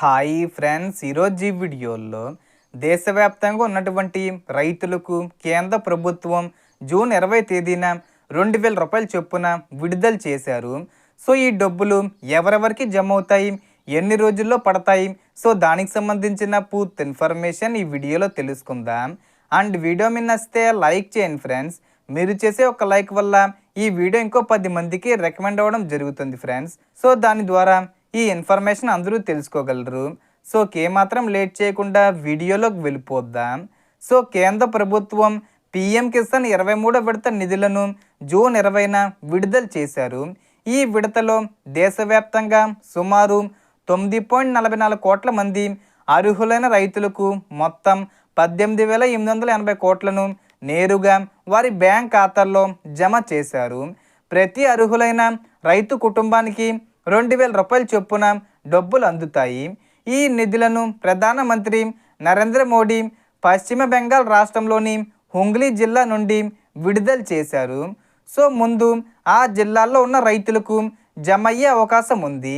Hi friends, ఈరోజు ఈ వీడియోలో దేశవ్యాప్తంగా ఉన్నటువంటి రైతులకు కేంద్ర ప్రభుత్వం జూన్ 20 తేదీన 2000 రూపాయలు చొప్పున విడుదల చేశారు. సో ఈ డబ్బులు ఎవరెవరికి జమ అవుతాయి, ఎన్ని రోజుల్లో పడతాయి, సో దానికి సంబంధించిన పూర్తి ఇన్ఫర్మేషన్ ఈ వీడియోలో తెలుసుకుందాం. అండ్ వీడియో మీద నచ్చితే లైక్ చేయండి ఫ్రెండ్స్. మీరు చేసే ఒక లైక్ వల్ల ఈ వీడియో ఇంకో 10 మందికి రికమెండ్ అవ్వడం జరుగుతుంది ఫ్రెండ్స్. సో దాని ద్వారా ఈ ఇన్ఫర్మేషన్ అందరూ తెలుసుకోగలరు. సో ఏమాత్రం లేట్ చేయకుండా వీడియోలోకి వెళ్ళిపోద్దాం. సో కేంద్ర ప్రభుత్వం పిఎం కిసాన్ 23వ విడత నిధులను జూన్ 20న విడుదల చేశారు. ఈ విడతలో దేశవ్యాప్తంగా సుమారు 9.44 కోట్ల మంది అర్హులైన రైతులకు మొత్తం 18,880 కోట్లను నేరుగా వారి బ్యాంక్ ఖాతాల్లో జమ చేశారు. ప్రతి అర్హులైన రైతు కుటుంబానికి 2000 రూపాయల చొప్పున డబ్బులు అందుతాయి. ఈ నిధులను ప్రధానమంత్రి నరేంద్ర మోడీ పశ్చిమ బెంగాల్ రాష్ట్రంలోని హుంగ్లీ జిల్లా నుండి విడుదల చేశారు. సో ముందు ఆ జిల్లాల్లో ఉన్న రైతులకు జమ అయ్యే అవకాశం ఉంది.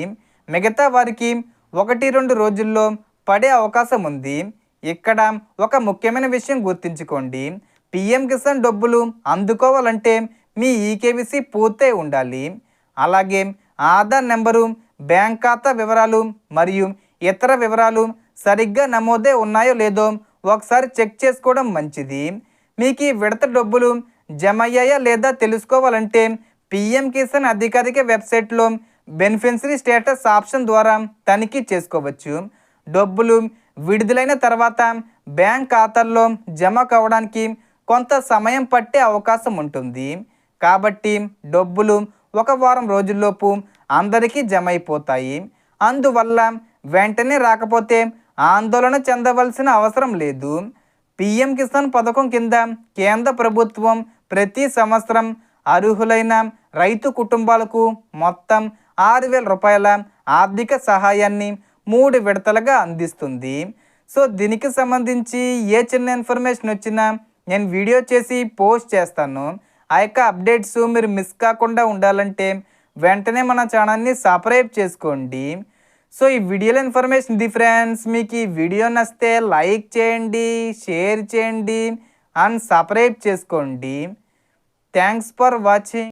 మిగతా వారికి 1-2 రోజుల్లో పడే అవకాశం ఉంది. ఇక్కడ ఒక ముఖ్యమైన విషయం గుర్తుంచుకోండి. పిఎం కిసాన్ డబ్బులు అందుకోవాలంటే మీ ఈకేవీసీ పూర్తయి ఉండాలి. అలాగే ఆధార్ నెంబరు, బ్యాంక్ ఖాతా వివరాలు మరియు ఇతర వివరాలు సరిగ్గా నమోదే ఉన్నాయో లేదో ఒకసారి చెక్ చేసుకోవడం మంచిది. మీకు ఈ విడత డబ్బులు జమ అయ్యాయా లేదా తెలుసుకోవాలంటే పిఎం కిసాన్ అధికారిక వెబ్సైట్లో బెనిఫిషరీ స్టేటస్ ఆప్షన్ ద్వారా తనిఖీ చేసుకోవచ్చు. డబ్బులు విడుదలైన తర్వాత బ్యాంక్ ఖాతాల్లో జమ కావడానికి కొంత సమయం పట్టే అవకాశం ఉంటుంది. కాబట్టి డబ్బులు 1 వారం రోజుల్లోపు అందరికీ జమ అయిపోతాయి. అందువల్ల వెంటనే రాకపోతే ఆందోళన చెందవలసిన అవసరం లేదు. పిఎం కిసాన్ పథకం కింద కేంద్ర ప్రభుత్వం ప్రతి సంవత్సరం అర్హులైన రైతు కుటుంబాలకు మొత్తం 6,000 రూపాయల ఆర్థిక సహాయాన్ని 3 విడతలుగా అందిస్తుంది. సో దీనికి సంబంధించి ఏ చిన్న ఇన్ఫర్మేషన్ వచ్చినా నేను వీడియో చేసి పోస్ట్ చేస్తాను. ఆ యొక్క అప్డేట్స్ మీరు మిస్ కాకుండా ఉండాలంటే వెంటనే మన ఛానల్ని సబ్స్క్రైబ్ చేసుకోండి. సో ఈ వీడియోలో ఇన్ఫర్మేషన్ ఇది ఫ్రెండ్స్. మీకు ఈ వీడియో నచ్చితే లైక్ చేయండి, షేర్ చేయండి అండ్ సబ్స్క్రైబ్ చేసుకోండి. Thanks for watching.